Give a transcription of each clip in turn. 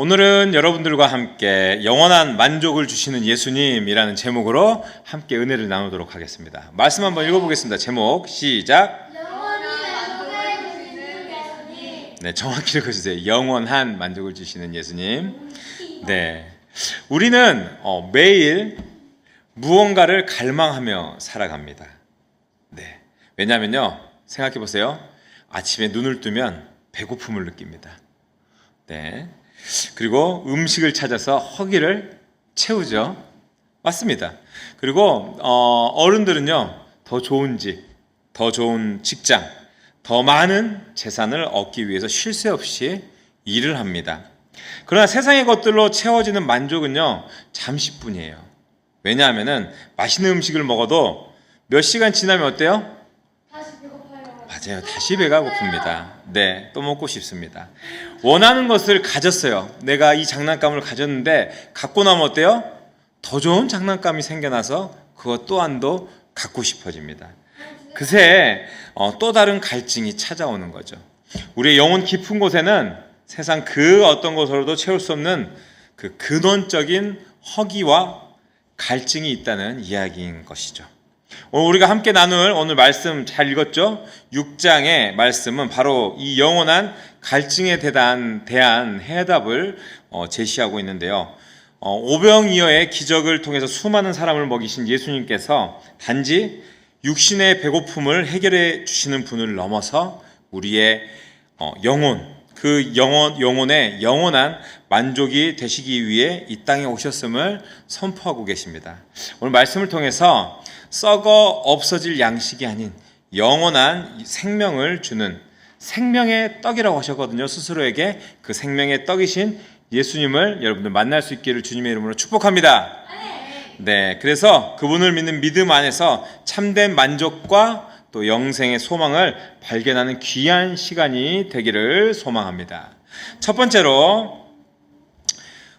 오늘은 여러분들과 함께 영원한 만족을 주시는 예수님이라는 제목으로 함께 은혜를 나누도록 하겠습니다. 말씀 한번 읽어보겠습니다. 제목 시작. 영원히 만족을 주시는 예수님. 네, 정확히 읽어주세요. 영원한 만족을 주시는 예수님. 네, 우리는 매일 무언가를 갈망하며 살아갑니다. 네, 왜냐하면요, 생각해 보세요. 아침에 눈을 뜨면 배고픔을 느낍니다. 네. 그리고 음식을 찾아서 허기를 채우죠. 맞습니다. 그리고 어른들은요, 더 좋은 집, 더 좋은 직장, 더 많은 재산을 얻기 위해서 쉴 새 없이 일을 합니다. 그러나 세상의 것들로 채워지는 만족은요, 잠시뿐이에요. 왜냐하면 맛있는 음식을 먹어도 몇 시간 지나면 어때요? 다시 배고파요. 맞아요. 다시 배가 고픕니다. 네, 또 먹고 싶습니다. 원하는 것을 가졌어요. 내가 이 장난감을 가졌는데 갖고 나면 어때요? 더 좋은 장난감이 생겨나서 그것 또한도 갖고 싶어집니다. 그새 또 다른 갈증이 찾아오는 거죠. 우리의 영혼 깊은 곳에는 세상 그 어떤 것으로도 채울 수 없는 그 근원적인 허기와 갈증이 있다는 이야기인 것이죠. 우리가 함께 나눌 오늘 말씀 잘 읽었죠? 6장의 말씀은 바로 이 영원한 갈증에 대한 해답을 제시하고 있는데요. 오병이어의 기적을 통해서 수많은 사람을 먹이신 예수님께서 단지 육신의 배고픔을 해결해 주시는 분을 넘어서 우리의 영혼의 영원한 만족이 되시기 위해 이 땅에 오셨음을 선포하고 계십니다. 오늘 말씀을 통해서 썩어 없어질 양식이 아닌 영원한 생명을 주는 생명의 떡이라고 하셨거든요. 스스로에게 그 생명의 떡이신 예수님을 여러분들 만날 수 있기를 주님의 이름으로 축복합니다. 네, 그래서 그분을 믿는 믿음 안에서 참된 만족과 또 영생의 소망을 발견하는 귀한 시간이 되기를 소망합니다. 첫 번째로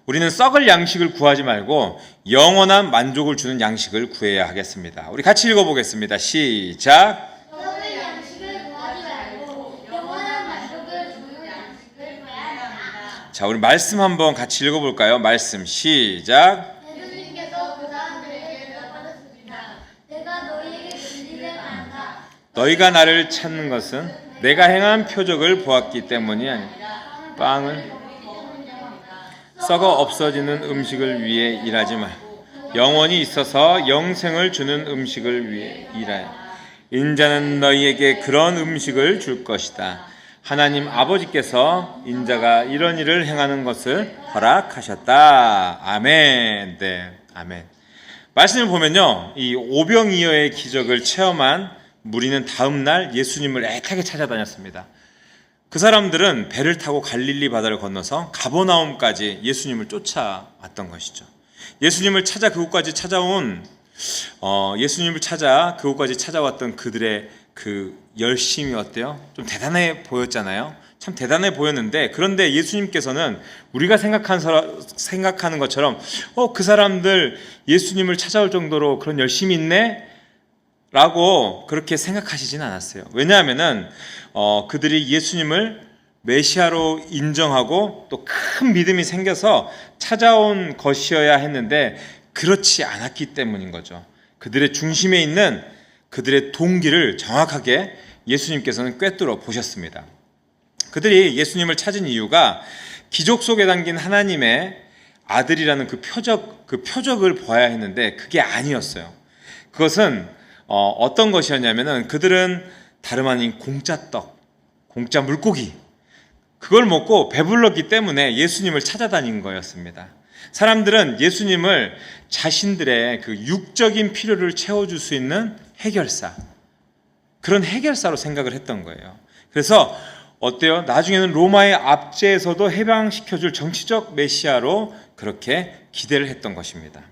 우리는 썩을 양식을 구하지 말고 영원한 만족을 주는 양식을 구해야 하겠습니다. 우리 같이 읽어보겠습니다. 시작. 썩을 양식을 구하지 말고 영원한 만족을 주는 양식을 구해야 한다. 자, 우리 말씀 한번 같이 읽어볼까요? 말씀 시작. 예수님께서 그 사람들에게 대답하셨습니다. 내가 너희에게 진리를 말한다. 너희가 나를 찾는 것은 내가 행한 표적을 보았기 때문이 아니라 빵을 썩어 없어지는 음식을 위해 일하지 말고 영원히 있어서 영생을 주는 음식을 위해 일하여 인자는 너희에게 그런 음식을 줄 것이다. 하나님 아버지께서 인자가 이런 일을 행하는 것을 허락하셨다. 아멘. 네, 아멘. 말씀을 보면요, 이 오병이어의 기적을 체험한 무리는 다음 날 예수님을 애타게 찾아다녔습니다. 그 사람들은 배를 타고 갈릴리 바다를 건너서 가버나움까지 예수님을 쫓아왔던 것이죠. 예수님을 찾아 그곳까지 찾아왔던 그들의 그 열심이 어때요? 좀 대단해 보였잖아요. 참 대단해 보였는데, 그런데 예수님께서는 우리가 생각하는 것처럼 그 사람들 예수님을 찾아올 정도로 그런 열심이 있네? 라고 그렇게 생각하시진 않았어요. 왜냐하면은 그들이 예수님을 메시아로 인정하고 또 큰 믿음이 생겨서 찾아온 것이어야 했는데 그렇지 않았기 때문인 거죠. 그들의 중심에 있는 그들의 동기를 정확하게 예수님께서는 꿰뚫어 보셨습니다. 그들이 예수님을 찾은 이유가 기적 속에 담긴 하나님의 아들이라는 그 표적을 보아야 했는데 그게 아니었어요. 그것은 어떤 것이었냐면은 그들은 다름 아닌 공짜 떡, 공짜 물고기, 그걸 먹고 배불렀기 때문에 예수님을 찾아다닌 거였습니다. 사람들은 예수님을 자신들의 그 육적인 필요를 채워줄 수 있는 해결사, 그런 해결사로 생각을 했던 거예요. 그래서 어때요? 나중에는 로마의 압제에서도 해방시켜줄 정치적 메시아로 그렇게 기대를 했던 것입니다.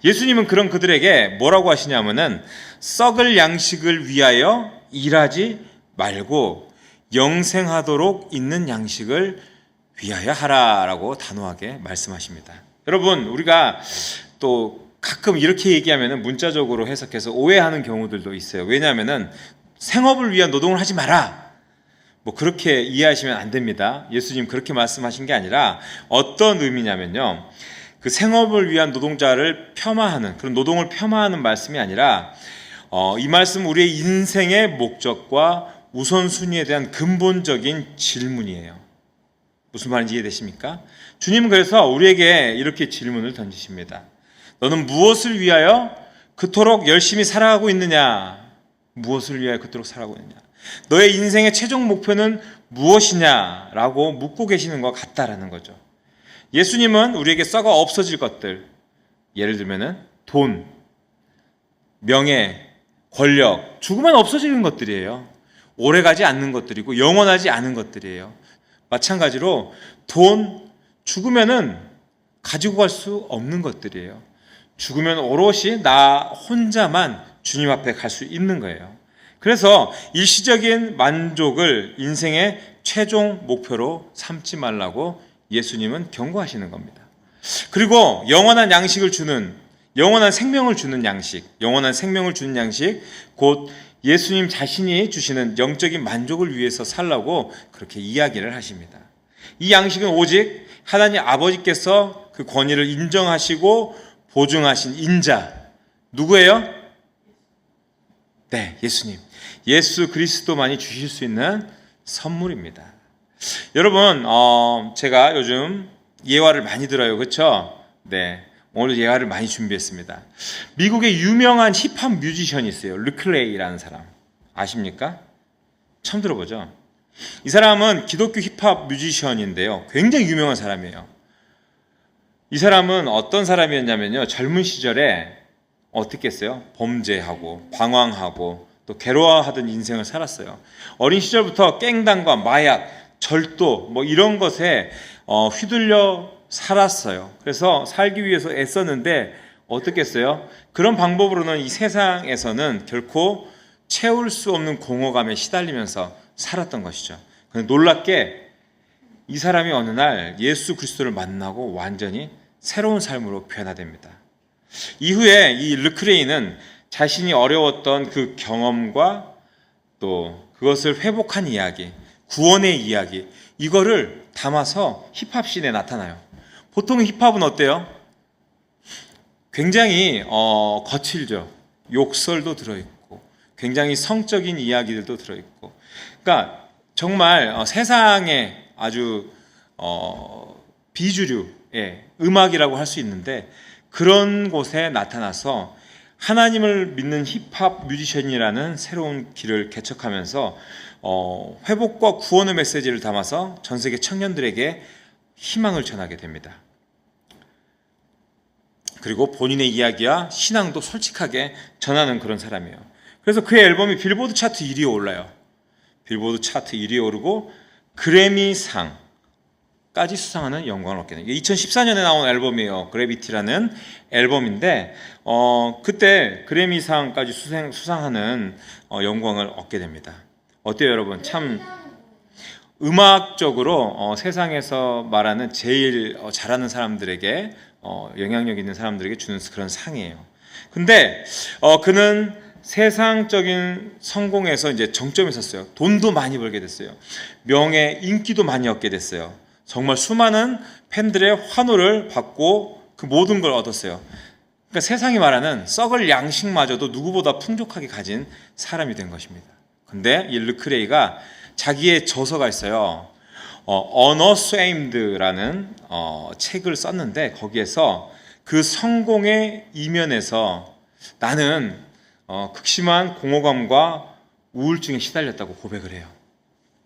예수님은 그런 그들에게 뭐라고 하시냐면은 썩을 양식을 위하여 일하지 말고 영생하도록 있는 양식을 위하여 하라라고 단호하게 말씀하십니다. 여러분, 우리가 또 가끔 이렇게 얘기하면 문자적으로 해석해서 오해하는 경우들도 있어요. 왜냐하면 생업을 위한 노동을 하지 마라, 뭐 그렇게 이해하시면 안 됩니다. 예수님 그렇게 말씀하신 게 아니라 어떤 의미냐면요. 그 생업을 위한 노동자를 폄하하는, 그런 노동을 폄하하는 말씀이 아니라 이 말씀은 우리의 인생의 목적과 우선순위에 대한 근본적인 질문이에요. 무슨 말인지 이해되십니까? 주님은 그래서 우리에게 이렇게 질문을 던지십니다. 너는 무엇을 위하여 그토록 열심히 살아가고 있느냐? 무엇을 위하여 그토록 살아가고 있느냐? 너의 인생의 최종 목표는 무엇이냐라고 묻고 계시는 것 같다라는 거죠. 예수님은 우리에게 썩어 없어질 것들, 예를 들면은 돈, 명예, 권력, 죽으면 없어지는 것들이에요. 오래가지 않는 것들이고 영원하지 않은 것들이에요. 마찬가지로 돈, 죽으면은 가지고 갈 수 없는 것들이에요. 죽으면 오롯이 나 혼자만 주님 앞에 갈 수 있는 거예요. 그래서 일시적인 만족을 인생의 최종 목표로 삼지 말라고 예수님은 경고하시는 겁니다. 그리고 영원한 양식을 주는, 영원한 생명을 주는 양식, 영원한 생명을 주는 양식, 곧 예수님 자신이 주시는 영적인 만족을 위해서 살라고 그렇게 이야기를 하십니다. 이 양식은 오직 하나님 아버지께서 그 권위를 인정하시고 보증하신 인자, 누구예요? 네, 예수님. 예수 그리스도만이 주실 수 있는 선물입니다. 여러분, 제가 요즘 예화를 많이 들어요. 그렇죠? 네, 오늘 예화를 많이 준비했습니다. 미국의 유명한 힙합 뮤지션이 있어요. 르클레이라는 사람. 아십니까? 처음 들어보죠? 이 사람은 기독교 힙합 뮤지션인데요. 굉장히 유명한 사람이에요. 이 사람은 어떤 사람이었냐면요. 젊은 시절에 어떻게 했어요? 범죄하고 방황하고 또 괴로워하던 인생을 살았어요. 어린 시절부터 깽단과 마약, 절도 뭐 이런 것에 휘둘려 살았어요. 그래서 살기 위해서 애썼는데 어떻게 했어요? 그런 방법으로는 이 세상에서는 결코 채울 수 없는 공허감에 시달리면서 살았던 것이죠. 근데 놀랍게 이 사람이 어느 날 예수 그리스도를 만나고 완전히 새로운 삶으로 변화됩니다. 이후에 이 르크레이는 자신이 어려웠던 그 경험과 또 그것을 회복한 이야기, 구원의 이야기, 이거를 담아서 힙합씬에 나타나요. 보통 힙합은 어때요? 굉장히 거칠죠. 욕설도 들어있고 굉장히 성적인 이야기들도 들어있고, 그러니까 정말 세상에 아주 비주류의 음악이라고 할 수 있는데 그런 곳에 나타나서 하나님을 믿는 힙합 뮤지션이라는 새로운 길을 개척하면서 회복과 구원의 메시지를 담아서 전 세계 청년들에게 희망을 전하게 됩니다. 그리고 본인의 이야기와 신앙도 솔직하게 전하는 그런 사람이에요. 그래서 그의 앨범이 빌보드 차트 1위에 올라요. 빌보드 차트 1위에 오르고 그래미상까지 수상하는 영광을 얻게 됩니다. 2014년에 나온 앨범이에요. 그래비티라는 앨범인데 그때 그래미상까지 수상하는 영광을 얻게 됩니다. 어때요, 여러분? 참 음악적으로 세상에서 말하는 제일 잘하는 사람들에게 영향력 있는 사람들에게 주는 그런 상이에요. 근데 그는 세상적인 성공에서 이제 정점에 섰어요. 돈도 많이 벌게 됐어요. 명예, 인기도 많이 얻게 됐어요. 정말 수많은 팬들의 환호를 받고 그 모든 걸 얻었어요. 그러니까 세상이 말하는 썩을 양식마저도 누구보다 풍족하게 가진 사람이 된 것입니다. 근데 이 르크레이가 자기의 저서가 있어요. Unashamed라는 책을 썼는데 거기에서 그 성공의 이면에서 나는 극심한 공허감과 우울증에 시달렸다고 고백을 해요.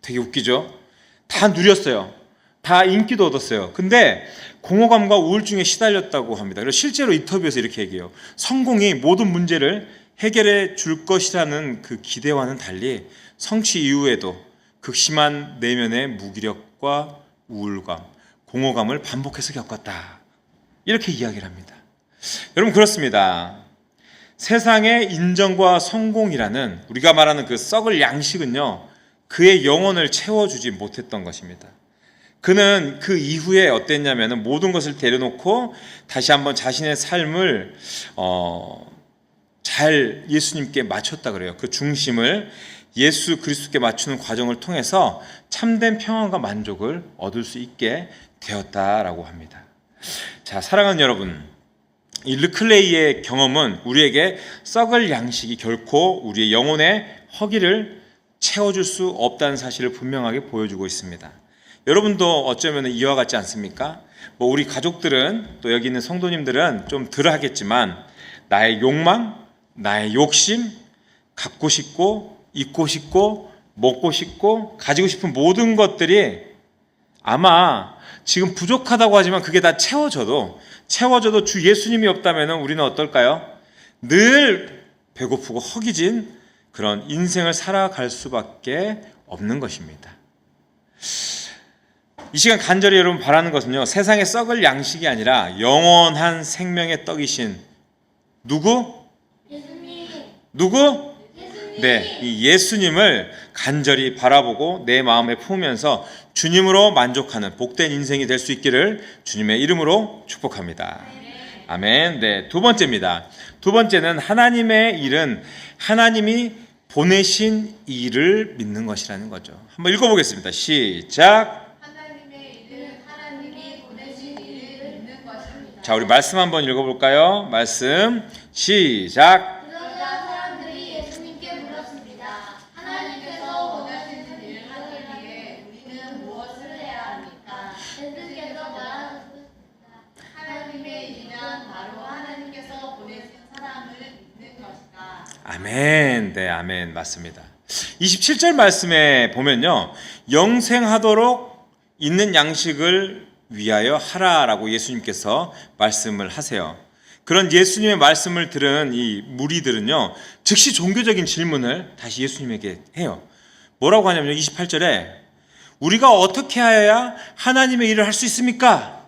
되게 웃기죠? 다 누렸어요. 다 인기도 얻었어요. 근데 공허감과 우울증에 시달렸다고 합니다. 그래서 실제로 인터뷰에서 이렇게 얘기해요. 성공이 모든 문제를 해결해 줄 것이라는 그 기대와는 달리 성취 이후에도 극심한 내면의 무기력과 우울감, 공허감을 반복해서 겪었다. 이렇게 이야기를 합니다. 여러분, 그렇습니다. 세상의 인정과 성공이라는 우리가 말하는 그 썩을 양식은요, 그의 영혼을 채워주지 못했던 것입니다. 그는 그 이후에 어땠냐면 모든 것을 내려놓고 다시 한번 자신의 삶을 잘 예수님께 맞췄다 그래요. 그 중심을 예수 그리스도께 맞추는 과정을 통해서 참된 평안과 만족을 얻을 수 있게 되었다라고 합니다. 자, 사랑하는 여러분, 이 르클레이의 경험은 우리에게 썩을 양식이 결코 우리의 영혼의 허기를 채워줄 수 없다는 사실을 분명하게 보여주고 있습니다. 여러분도 어쩌면 이와 같지 않습니까? 우리 가족들은, 또 여기 있는 성도님들은 좀 덜 하겠지만, 나의 욕망, 나의 욕심, 갖고 싶고, 입고 싶고, 먹고 싶고, 가지고 싶은 모든 것들이 아마 지금 부족하다고 하지만 그게 다 채워져도 주 예수님이 없다면 우리는 어떨까요? 늘 배고프고 허기진 그런 인생을 살아갈 수밖에 없는 것입니다. 이 시간 간절히 여러분 바라는 것은요, 세상에 썩을 양식이 아니라 영원한 생명의 떡이신 누구? 예수님. 누구? 예수님. 네, 이 예수님을 간절히 바라보고 내 마음에 품으면서 주님으로 만족하는 복된 인생이 될 수 있기를 주님의 이름으로 축복합니다. 아멘. 네, 두 번째입니다. 두 번째는 하나님의 일은 하나님이 보내신 일을 믿는 것이라는 거죠. 한번 읽어보겠습니다. 시작. 하나님의 일은 하나님이 보내신 일을 믿는 것입니다. 자, 우리 말씀 한번 읽어볼까요? 말씀 시작. 그러자 사람들이 예수님께 물었습니다. 하나님께서 원하시는 일을 하기 위해 우리는 무엇을 해야 합니까? 예수께서 말하셨습니다. 하나님의 일이란 바로 하나님께서 보내신 사람을 믿는 것이다. 아멘. 네, 아멘. 맞습니다. 27절 말씀에 보면요, 영생하도록 있는 양식을 위하여 하라라고 예수님께서 말씀을 하세요. 그런 예수님의 말씀을 들은 이 무리들은요, 즉시 종교적인 질문을 다시 예수님에게 해요. 뭐라고 하냐면요, 28절에 우리가 어떻게 하여야 하나님의 일을 할 수 있습니까?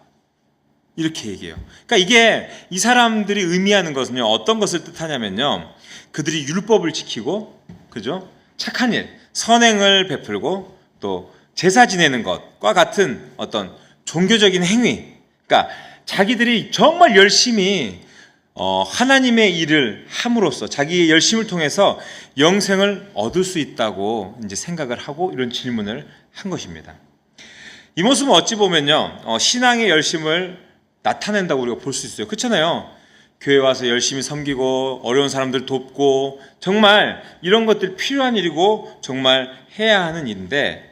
이렇게 얘기해요. 그러니까 이게 이 사람들이 의미하는 것은요, 어떤 것을 뜻하냐면요, 그들이 율법을 지키고, 그죠? 착한 일, 선행을 베풀고 또 제사 지내는 것과 같은 어떤 종교적인 행위, 그러니까 자기들이 정말 열심히 하나님의 일을 함으로써 자기의 열심을 통해서 영생을 얻을 수 있다고 이제 생각을 하고 이런 질문을 한 것입니다. 이 모습은 어찌 보면요, 신앙의 열심을 나타낸다고 우리가 볼 수 있어요. 그렇잖아요. 교회 와서 열심히 섬기고 어려운 사람들 돕고 정말 이런 것들이 필요한 일이고 정말 해야 하는 일인데,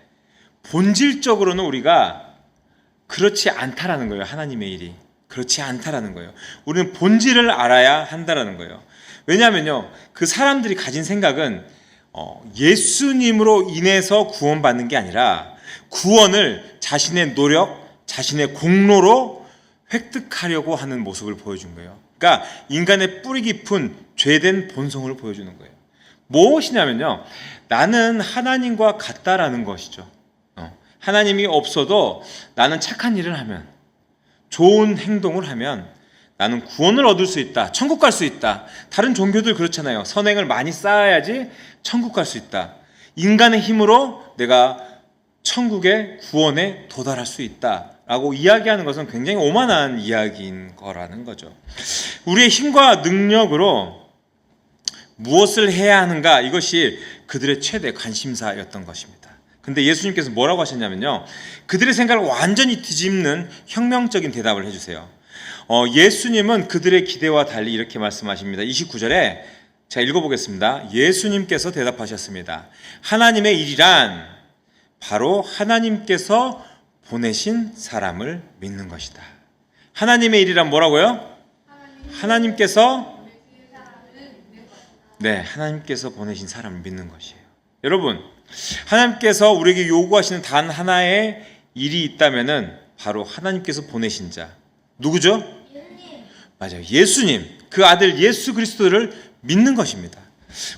본질적으로는 우리가 그렇지 않다라는 거예요. 하나님의 일이 그렇지 않다라는 거예요. 우리는 본질을 알아야 한다라는 거예요. 왜냐하면요, 그 사람들이 가진 생각은 예수님으로 인해서 구원받는 게 아니라 구원을 자신의 노력, 자신의 공로로 획득하려고 하는 모습을 보여준 거예요. 그러니까 인간의 뿌리 깊은 죄된 본성을 보여주는 거예요. 무엇이냐면요, 나는 하나님과 같다라는 것이죠. 하나님이 없어도 나는 착한 일을 하면, 좋은 행동을 하면 나는 구원을 얻을 수 있다, 천국 갈 수 있다. 다른 종교들 그렇잖아요. 선행을 많이 쌓아야지 천국 갈 수 있다. 인간의 힘으로 내가 천국의 구원에 도달할 수 있다라고 이야기하는 것은 굉장히 오만한 이야기인 거라는 거죠. 우리의 힘과 능력으로 무엇을 해야 하는가, 이것이 그들의 최대 관심사였던 것입니다. 근데 예수님께서 뭐라고 하셨냐면요, 그들의 생각을 완전히 뒤집는 혁명적인 대답을 해주세요. 예수님은 그들의 기대와 달리 이렇게 말씀하십니다. 29절에 제가 읽어보겠습니다. 예수님께서 대답하셨습니다. 하나님의 일이란 바로 하나님께서 보내신 사람을 믿는 것이다. 하나님의 일이란 뭐라고요? 하나님께서 보내신 사람을 믿는 것이에요. 여러분, 하나님께서 우리에게 요구하시는 단 하나의 일이 있다면은 바로 하나님께서 보내신 자, 누구죠? 예수님. 맞아요. 예수님, 그 아들 예수 그리스도를 믿는 것입니다.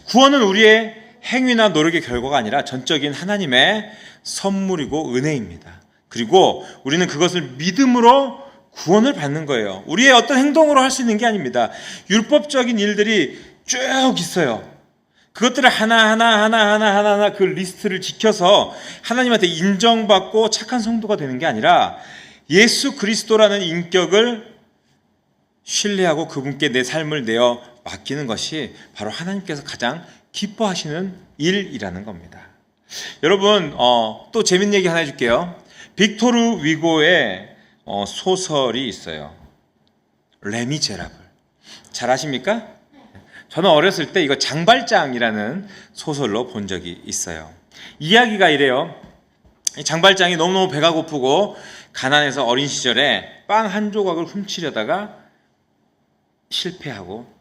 구원은 우리의 행위나 노력의 결과가 아니라 전적인 하나님의 선물이고 은혜입니다. 그리고 우리는 그것을 믿음으로 구원을 받는 거예요. 우리의 어떤 행동으로 할 수 있는 게 아닙니다. 율법적인 일들이 쭉 있어요. 그것들을 하나하나 그 리스트를 지켜서 하나님한테 인정받고 착한 성도가 되는 게 아니라 예수 그리스도라는 인격을 신뢰하고 그분께 내 삶을 내어 맡기는 것이 바로 하나님께서 가장 기뻐하시는 일이라는 겁니다. 여러분 또 재밌는 얘기 하나 해줄게요. 빅토르 위고의 소설이 있어요. 레미제라블. 잘 아십니까? 저는 어렸을 때 이거 장발장이라는 소설로 본 적이 있어요. 이야기가 이래요. 장발장이 너무너무 배가 고프고 가난해서 어린 시절에 빵 한 조각을 훔치려다가 실패하고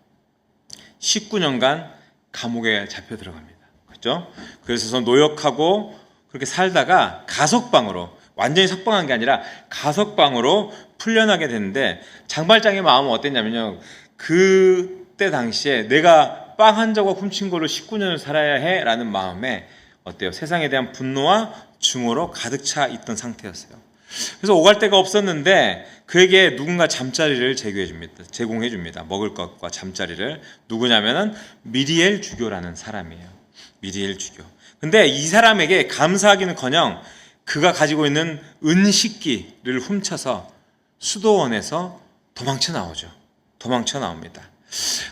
19년간 감옥에 잡혀 들어갑니다. 그렇죠? 그래서 노역하고 그렇게 살다가 가석방으로, 완전히 석방한 게 아니라 가석방으로 풀려나게 되는데, 장발장의 마음은 어땠냐면요, 그때 당시에 내가 빵 한 조각 훔친 걸로 19년을 살아야 해 라는 마음에 어때요? 세상에 대한 분노와 증오로 가득 차 있던 상태였어요. 그래서 오갈 데가 없었는데 그에게 누군가 잠자리를 제공해 줍니다. 먹을 것과 잠자리를. 누구냐면은 미리엘 주교라는 사람이에요. 미리엘 주교. 근데 이 사람에게 감사하기는커녕 그가 가지고 있는 은식기를 훔쳐서 수도원에서 도망쳐 나옵니다.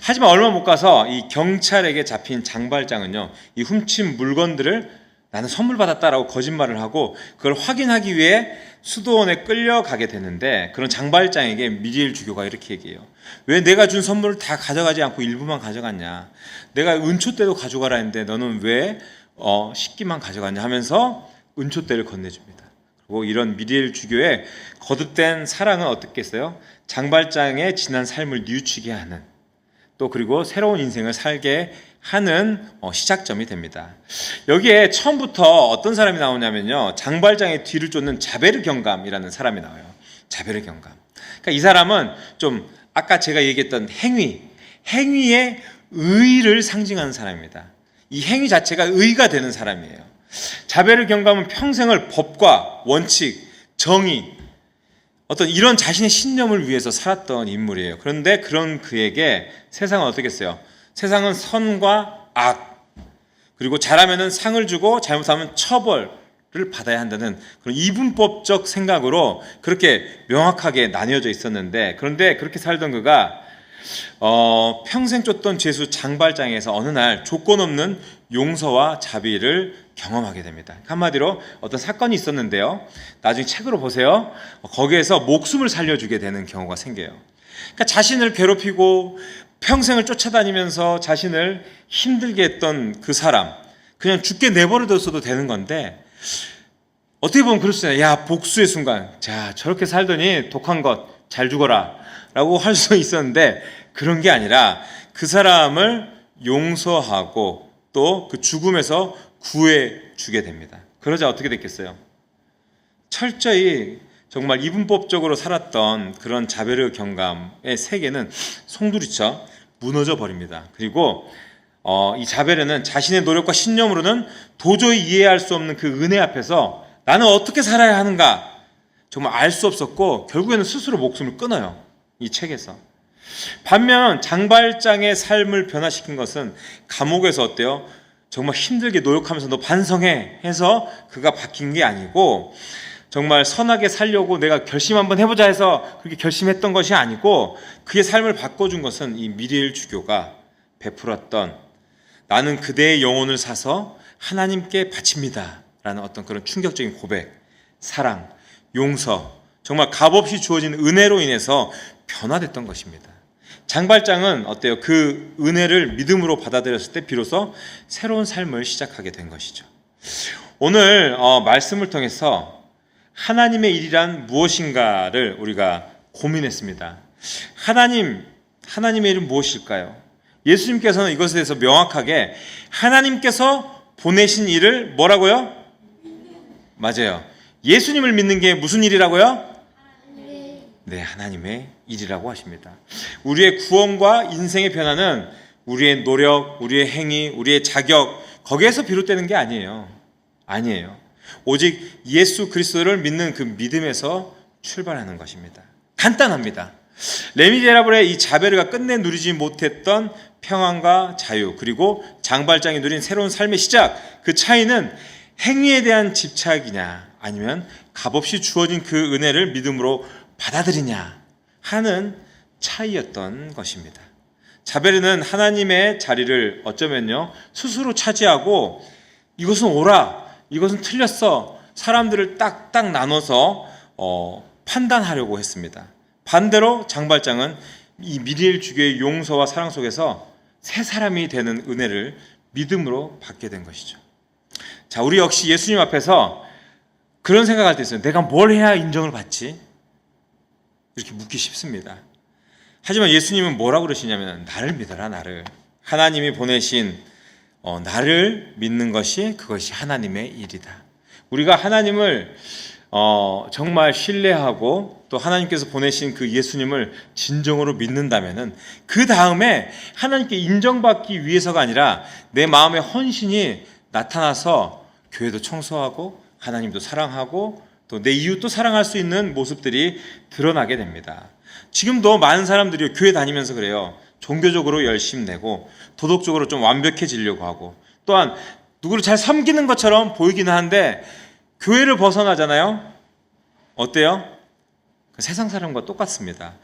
하지만 얼마 못 가서 이 경찰에게 잡힌 장발장은요, 이 훔친 물건들을 나는 선물 받았다라고 거짓말을 하고 그걸 확인하기 위해 수도원에 끌려가게 되는데, 그런 장발장에게 미리엘 주교가 이렇게 얘기해요. 왜 내가 준 선물을 다 가져가지 않고 일부만 가져갔냐? 내가 은초대도 가져가라 했는데 너는 왜 식기만 가져갔냐 하면서 은초대를 건네줍니다. 그리고 이런 미리엘 주교의 거듭된 사랑은 어떻겠어요? 장발장의 지난 삶을 뉘우치게 하는, 또 그리고 새로운 인생을 살게 하는 시작점이 됩니다. 여기에 처음부터 어떤 사람이 나오냐면요, 장발장의 뒤를 쫓는 자베르 경감이라는 사람이 나와요. 자베르 경감. 그러니까 이 사람은 좀 아까 제가 얘기했던 행위의 의를 상징하는 사람입니다. 이 행위 자체가 의가 되는 사람이에요. 자베르 경감은 평생을 법과 원칙, 정의, 어떤 이런 자신의 신념을 위해서 살았던 인물이에요. 그런데 그런 그에게 세상은 어떻겠어요? 세상은 선과 악, 그리고 잘하면 상을 주고 잘못하면 처벌을 받아야 한다는 그런 이분법적 생각으로 그렇게 명확하게 나뉘어져 있었는데, 그런데 그렇게 살던 그가 평생 쫓던 죄수 장발장에서 어느 날 조건 없는 용서와 자비를 경험하게 됩니다. 한마디로 어떤 사건이 있었는데요, 나중에 책으로 보세요. 거기에서 목숨을 살려주게 되는 경우가 생겨요. 그러니까 자신을 괴롭히고 평생을 쫓아다니면서 자신을 힘들게 했던 그 사람, 그냥 죽게 내버려뒀어도 되는 건데, 어떻게 보면 그럴 수 있어요. 야, 복수의 순간, 자, 저렇게 살더니 독한 것 잘 죽어라 라고 할 수 있었는데, 그런 게 아니라 그 사람을 용서하고 또 그 죽음에서 구해주게 됩니다. 그러자 어떻게 됐겠어요? 철저히 정말 이분법적으로 살았던 그런 자베르 경감의 세계는 송두리쳐 무너져 버립니다. 그리고 이 자베르는 자신의 노력과 신념으로는 도저히 이해할 수 없는 그 은혜 앞에서 나는 어떻게 살아야 하는가 정말 알 수 없었고, 결국에는 스스로 목숨을 끊어요. 이 책에서. 반면 장발장의 삶을 변화시킨 것은 감옥에서 어때요? 정말 힘들게 노력하면서 너 반성해 해서 그가 바뀐 게 아니고, 정말 선하게 살려고 내가 결심 한번 해보자 해서 그렇게 결심했던 것이 아니고, 그의 삶을 바꿔준 것은 이 미리엘 주교가 베풀었던 나는 그대의 영혼을 사서 하나님께 바칩니다 라는 어떤 그런 충격적인 고백, 사랑, 용서, 정말 값없이 주어진 은혜로 인해서 변화됐던 것입니다. 장발장은 어때요? 그 은혜를 믿음으로 받아들였을 때 비로소 새로운 삶을 시작하게 된 것이죠. 오늘 말씀을 통해서 하나님의 일이란 무엇인가를 우리가 고민했습니다. 하나님의 일은 무엇일까요? 예수님께서는 이것에 대해서 명확하게 하나님께서 보내신 일을 뭐라고요? 맞아요. 예수님을 믿는 게 무슨 일이라고요? 네, 하나님의 일이라고 하십니다. 우리의 구원과 인생의 변화는 우리의 노력, 우리의 행위, 우리의 자격, 거기에서 비롯되는 게 아니에요. 오직 예수 그리스도를 믿는 그 믿음에서 출발하는 것입니다. 간단합니다. 레미제라블의 이 자베르가 끝내 누리지 못했던 평안과 자유, 그리고 장발장이 누린 새로운 삶의 시작, 그 차이는 행위에 대한 집착이냐 아니면 값없이 주어진 그 은혜를 믿음으로 받아들이냐 하는 차이였던 것입니다. 자베르는 하나님의 자리를 어쩌면요 스스로 차지하고 이것은 옳아, 이것은 틀렸어, 사람들을 딱딱 나눠서 판단하려고 했습니다. 반대로 장발장은 이 미리엘 주교의 용서와 사랑 속에서 새 사람이 되는 은혜를 믿음으로 받게 된 것이죠. 자, 우리 역시 예수님 앞에서 그런 생각할 때 있어요. 내가 뭘 해야 인정을 받지? 이렇게 묻기 쉽습니다. 하지만 예수님은 뭐라고 그러시냐면 나를 믿어라, 나를. 하나님이 보내신 나를 믿는 것이 그것이 하나님의 일이다. 우리가 하나님을 정말 신뢰하고 또 하나님께서 보내신 그 예수님을 진정으로 믿는다면은 그 다음에 하나님께 인정받기 위해서가 아니라 내 마음의 헌신이 나타나서 교회도 청소하고 하나님도 사랑하고 또 내 이웃도 사랑할 수 있는 모습들이 드러나게 됩니다. 지금도 많은 사람들이 교회 다니면서 그래요. 종교적으로 열심 내고 도덕적으로 좀 완벽해지려고 하고 또한 누구를 잘 섬기는 것처럼 보이기는 한데 교회를 벗어나잖아요. 어때요? 세상 사람과 똑같습니다.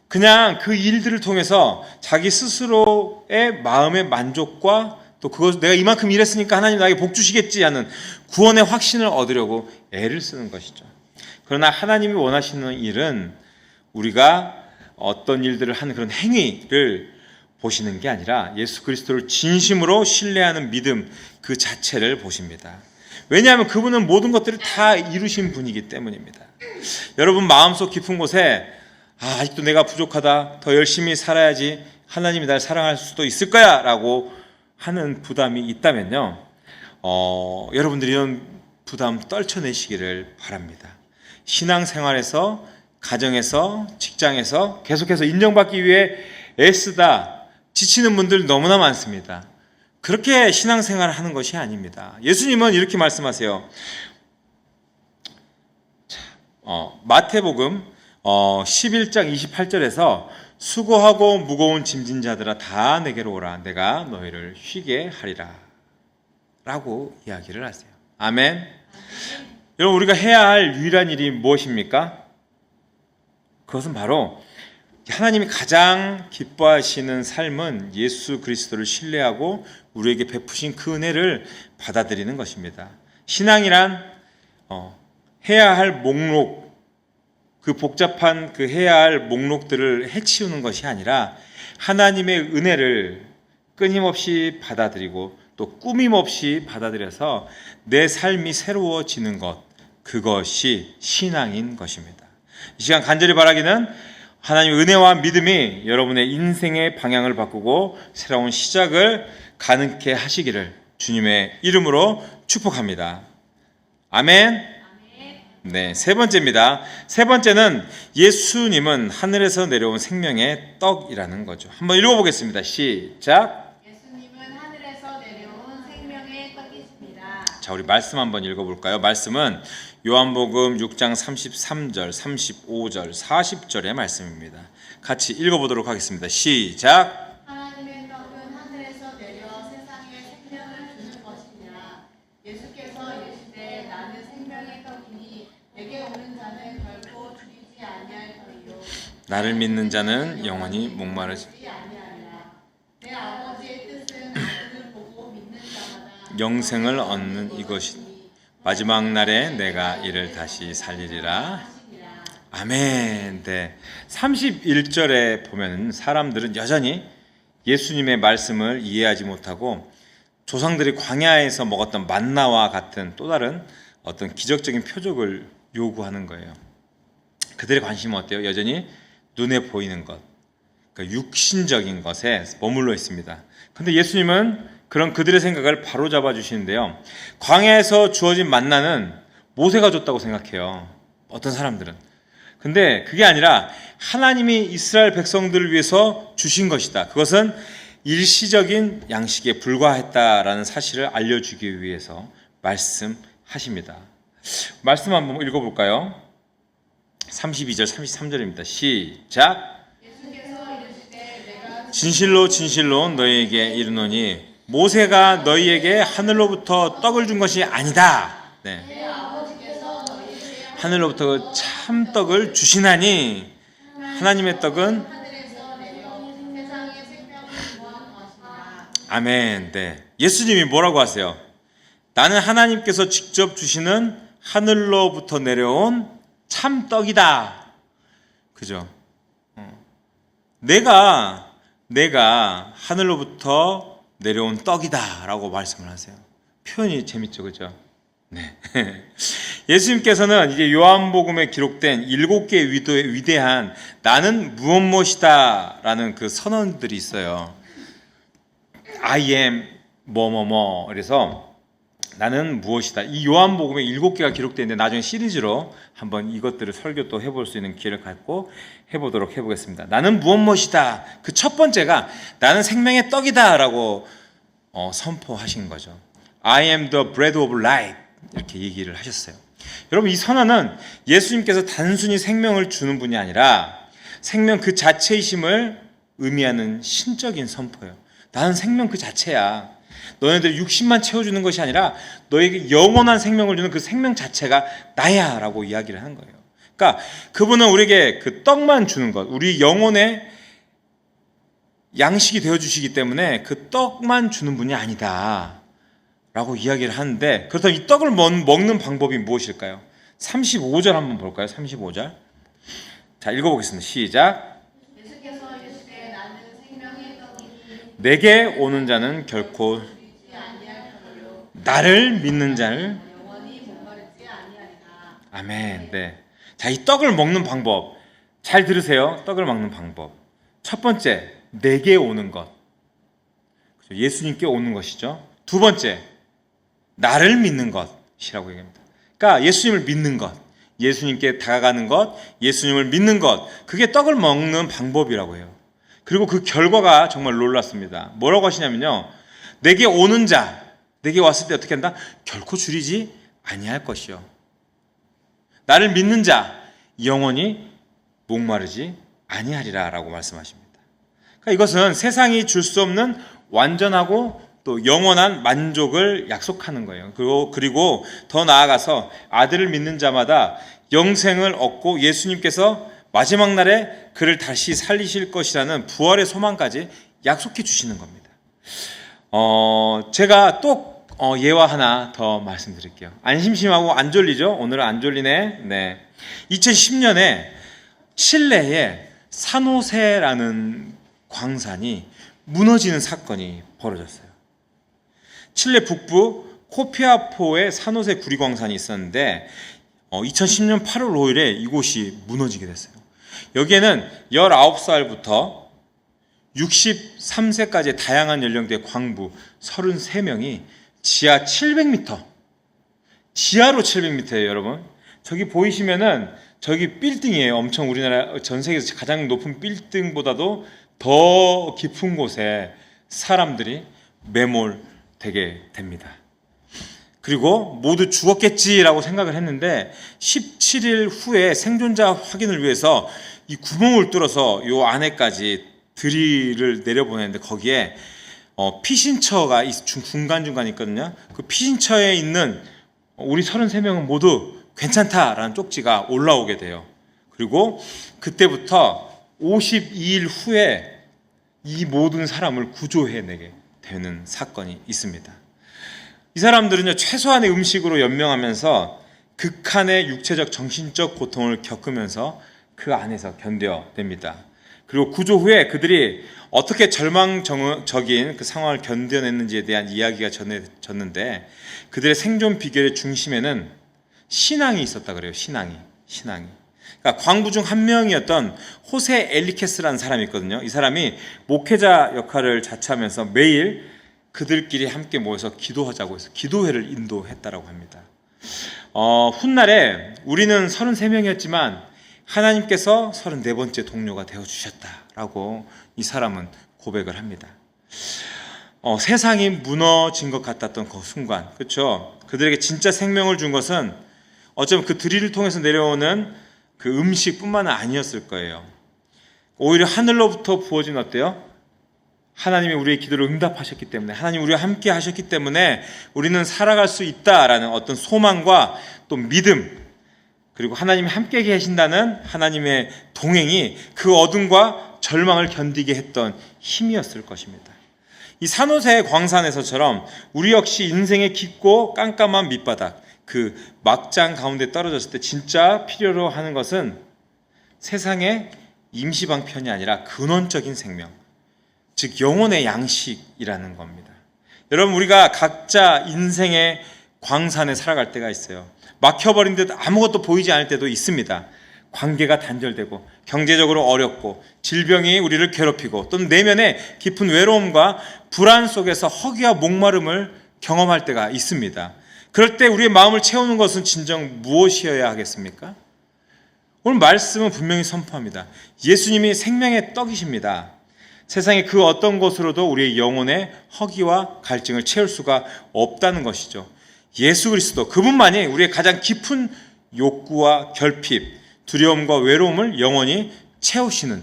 그냥 그 일들을 통해서 자기 스스로의 마음의 만족과 또 그것 내가 이만큼 일했으니까 하나님 나에게 복 주시겠지 하는 구원의 확신을 얻으려고 애를 쓰는 것이죠. 그러나 하나님이 원하시는 일은 우리가 어떤 일들을 하는 그런 행위를 보시는 게 아니라 예수 그리스도를 진심으로 신뢰하는 믿음 그 자체를 보십니다. 왜냐하면 그분은 모든 것들을 다 이루신 분이기 때문입니다. 여러분 마음속 깊은 곳에 아직도 내가 부족하다, 더 열심히 살아야지 하나님이 날 사랑할 수도 있을 거야 라고 하는 부담이 있다면요, 여러분들이 이런 부담 떨쳐내시기를 바랍니다. 신앙생활에서, 가정에서, 직장에서 계속해서 인정받기 위해 애쓰다 지치는 분들 너무나 많습니다. 그렇게 신앙생활을 하는 것이 아닙니다. 예수님은 이렇게 말씀하세요. 마태복음 11장 28절에서 수고하고 무거운 짐진 자들아 다 내게로 오라, 내가 너희를 쉬게 하리라 라고 이야기를 하세요. 아멘. 여러분 우리가 해야 할 유일한 일이 무엇입니까? 그것은 바로 하나님이 가장 기뻐하시는 삶은 예수 그리스도를 신뢰하고 우리에게 베푸신 그 은혜를 받아들이는 것입니다. 신앙이란 해야 할 목록, 그 복잡한 그 해야 할 목록들을 해치우는 것이 아니라 하나님의 은혜를 끊임없이 받아들이고 또 꾸밈없이 받아들여서 내 삶이 새로워지는 것, 그것이 신앙인 것입니다. 이 시간 간절히 바라기는 하나님의 은혜와 믿음이 여러분의 인생의 방향을 바꾸고 새로운 시작을 가능케 하시기를 주님의 이름으로 축복합니다. 아멘. 네, 세 번째입니다. 세 번째는 예수님은 하늘에서 내려온 생명의 떡이라는 거죠. 한번 읽어보겠습니다. 시작. 예수님은 하늘에서 내려온 생명의 떡이십니다. 자, 우리 말씀 한번 읽어볼까요? 말씀은 요한복음 6장 33절, 35절, 40절의 말씀입니다. 같이 읽어보도록 하겠습니다. 시작. 하나님의 떡은 하늘에서 내려 세상에 생명을 주는 것이니라. 예수께서 이르시되 나는 생명의 떡이니 내게 오는 자는 결코 죽이지 아니할 터이요 나를 믿는 자는 영원히 목마르지 아니하리라. 내 아버지의 뜻은 아들을 보고 믿는 자마다 영생을 얻는 이것이 마지막 날에 내가 이를 다시 살리리라. 아멘. 네. 31절에 보면 사람들은 여전히 예수님의 말씀을 이해하지 못하고 조상들이 광야에서 먹었던 만나와 같은 또 다른 어떤 기적적인 표적을 요구하는 거예요. 그들의 관심은 어때요? 여전히 눈에 보이는 것, 그러니까 육신적인 것에 머물러 있습니다. 그런데 예수님은 그런 그들의 생각을 바로잡아 주시는데요. 광야에서 주어진 만나는 모세가 줬다고 생각해요. 어떤 사람들은. 근데 그게 아니라 하나님이 이스라엘 백성들을 위해서 주신 것이다. 그것은 일시적인 양식에 불과했다라는 사실을 알려주기 위해서 말씀하십니다. 말씀 한번 읽어볼까요? 32절, 33절입니다. 시작. 진실로 진실로 너희에게 이르노니 모세가 너희에게 하늘로부터 떡을 준 것이 아니다. 네. 하늘로부터 참떡을 주시나니 하나님의 떡은 아멘. 네. 예수님이 뭐라고 하세요? 나는 하나님께서 직접 주시는 하늘로부터 내려온 참떡이다. 그죠? 내가 하늘로부터 내려온 떡이다라고 말씀을 하세요. 표현이 재밌죠, 그죠? 네. 예수님께서는 이제 요한복음에 기록된 7개의 위대한 나는 무엇이다라는 그 선언들이 있어요. I am 뭐뭐뭐. 그래서 나는 무엇이다. 이 요한복음에 7개가 기록되어 있는데 나중에 시리즈로 한번 이것들을 설교 또 해볼 수 있는 기회를 갖고 해보겠습니다. 나는 무엇이다. 그 첫 번째가 나는 생명의 떡이다라고 선포하신 거죠. I am the bread of life 이렇게 얘기를 하셨어요. 여러분 이 선언은 예수님께서 단순히 생명을 주는 분이 아니라 생명 그 자체이심을 의미하는 신적인 선포예요. 나는 생명 그 자체야. 너네들 육신만 채워주는 것이 아니라 너에게 영원한 생명을 주는 그 생명 자체가 나야 라고 이야기를 한 거예요. 그러니까 그분은 우리에게 그 떡만 주는 것, 우리 영혼의 양식이 되어주시기 때문에 그 떡만 주는 분이 아니다 라고 이야기를 하는데, 그렇다면 이 떡을 먹는 방법이 무엇일까요? 35절 한번 볼까요? 35절. 자, 읽어보겠습니다. 시작. 예수께서 이르시되 나는 생명의 떡이니 내게 오는 자는 결코 주지 아니할 터로 나를 믿는 자를. 영원히 목마르지 아니하리라. 아멘. 네. 자, 이 떡을 먹는 방법 잘 들으세요. 떡을 먹는 방법. 첫 번째, 내게 오는 것. 예수님께 오는 것이죠. 두 번째, 나를 믿는 것이라고 얘기합니다. 그러니까 예수님을 믿는 것, 예수님께 다가가는 것, 예수님을 믿는 것, 그게 떡을 먹는 방법이라고 해요. 그리고 그 결과가 정말 놀랐습니다. 뭐라고 하시냐면요, 내게 오는 자, 내게 왔을 때 어떻게 한다? 결코 줄이지 아니할 것이요. 나를 믿는 자 영원히 목마르지 아니하리라 라고 말씀하십니다. 그러니까 이것은 세상이 줄 수 없는 완전하고 또 영원한 만족을 약속하는 거예요. 그리고 더 나아가서 아들을 믿는 자마다 영생을 얻고 예수님께서 마지막 날에 그를 다시 살리실 것이라는 부활의 소망까지 약속해 주시는 겁니다. 제가 또 예화 하나 더 말씀드릴게요. 안 심심하고 안 졸리죠? 오늘은 안 졸리네. 네. 2010년에 칠레에 산호세라는 광산이 무너지는 사건이 벌어졌어요. 칠레 북부 코피아포에 산호세 구리광산이 있었는데 2010년 8월 5일에 이곳이 무너지게 됐어요. 여기에는 19살부터 63세까지의 다양한 연령대의 광부 33명이 지하 700m, 지하로 700m예요, 여러분. 저기 보이시면은 저기 빌딩이에요. 엄청 우리나라 전 세계에서 가장 높은 빌딩보다도 더 깊은 곳에 사람들이 매몰되게 됩니다. 그리고 모두 죽었겠지라고 생각을 했는데 17일 후에 생존자 확인을 위해서 이 구멍을 뚫어서 요 안에까지 드릴을 내려보냈는데 거기에 피신처가 중간중간 있거든요. 그 피신처에 있는 우리 33명은 모두 괜찮다라는 쪽지가 올라오게 돼요. 그리고 그때부터 52일 후에 이 모든 사람을 구조해내게 되는 사건이 있습니다. 이 사람들은요, 최소한의 음식으로 연명하면서 극한의 육체적 정신적 고통을 겪으면서 그 안에서 견뎌냅니다. 그리고 구조 후에 그들이 어떻게 절망적인 그 상황을 견뎌냈는지에 대한 이야기가 전해졌는데, 그들의 생존 비결의 중심에는 신앙이 있었다 그래요. 신앙이. 그러니까 광부 중 한 명이었던 호세 엘리케스라는 사람이 있거든요. 이 사람이 목회자 역할을 자처하면서 매일 그들끼리 함께 모여서 기도하자고 해서 기도회를 인도했다라고 합니다. 훗날에 우리는 33명이었지만 하나님께서 34번째 동료가 되어주셨다라고 이 사람은 고백을 합니다. 세상이 무너진 것 같았던 그 순간, 그렇죠? 그들에게 진짜 생명을 준 것은 어쩌면 그 드릴을 통해서 내려오는 그 음식뿐만 아니었을 거예요. 오히려 하늘로부터 부어진 어때요? 하나님이 우리의 기도를 응답하셨기 때문에, 하나님 우리와 함께 하셨기 때문에 우리는 살아갈 수 있다라는 어떤 소망과 또 믿음, 그리고 하나님이 함께 계신다는 하나님의 동행이 그 어둠과 절망을 견디게 했던 힘이었을 것입니다. 이 산호세 광산에서처럼 우리 역시 인생의 깊고 깜깜한 밑바닥, 그 막장 가운데 떨어졌을 때 진짜 필요로 하는 것은 세상의 임시방편이 아니라 근원적인 생명, 즉 영혼의 양식이라는 겁니다. 여러분, 우리가 각자 인생의 광산에 살아갈 때가 있어요. 막혀버린 듯 아무것도 보이지 않을 때도 있습니다. 관계가 단절되고 경제적으로 어렵고 질병이 우리를 괴롭히고 또는 내면의 깊은 외로움과 불안 속에서 허기와 목마름을 경험할 때가 있습니다. 그럴 때 우리의 마음을 채우는 것은 진정 무엇이어야 하겠습니까? 오늘 말씀은 분명히 선포합니다. 예수님이 생명의 떡이십니다. 세상의 그 어떤 것으로도 우리의 영혼의 허기와 갈증을 채울 수가 없다는 것이죠. 예수 그리스도, 그분만이 우리의 가장 깊은 욕구와 결핍, 두려움과 외로움을 영원히 채우시는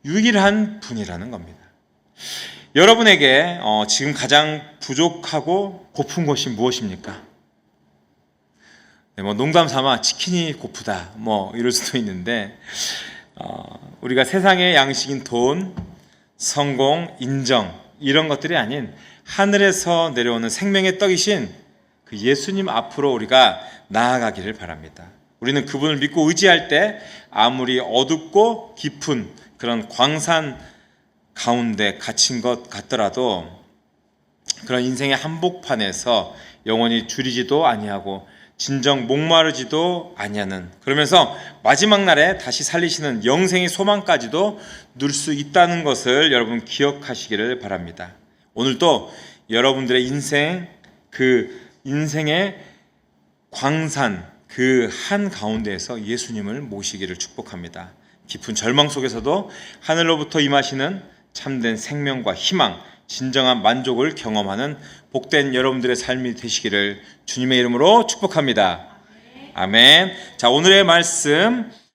유일한 분이라는 겁니다. 여러분에게 지금 가장 부족하고 고픈 것이 무엇입니까? 농담 삼아 치킨이 고프다 이럴 수도 있는데, 우리가 세상의 양식인 돈, 성공, 인정 이런 것들이 아닌 하늘에서 내려오는 생명의 떡이신 그 예수님 앞으로 우리가 나아가기를 바랍니다. 우리는 그분을 믿고 의지할 때 아무리 어둡고 깊은 그런 광산 가운데 갇힌 것 같더라도 그런 인생의 한복판에서 영원히 줄이지도 아니하고 진정 목마르지도 아니하는, 그러면서 마지막 날에 다시 살리시는 영생의 소망까지도 누릴 수 있다는 것을 여러분 기억하시기를 바랍니다. 오늘도 여러분들의 인생, 그 인생의 광산 그 한가운데에서 예수님을 모시기를 축복합니다. 깊은 절망 속에서도 하늘로부터 임하시는 참된 생명과 희망, 진정한 만족을 경험하는 복된 여러분들의 삶이 되시기를 주님의 이름으로 축복합니다. 아멘. 자, 오늘의 말씀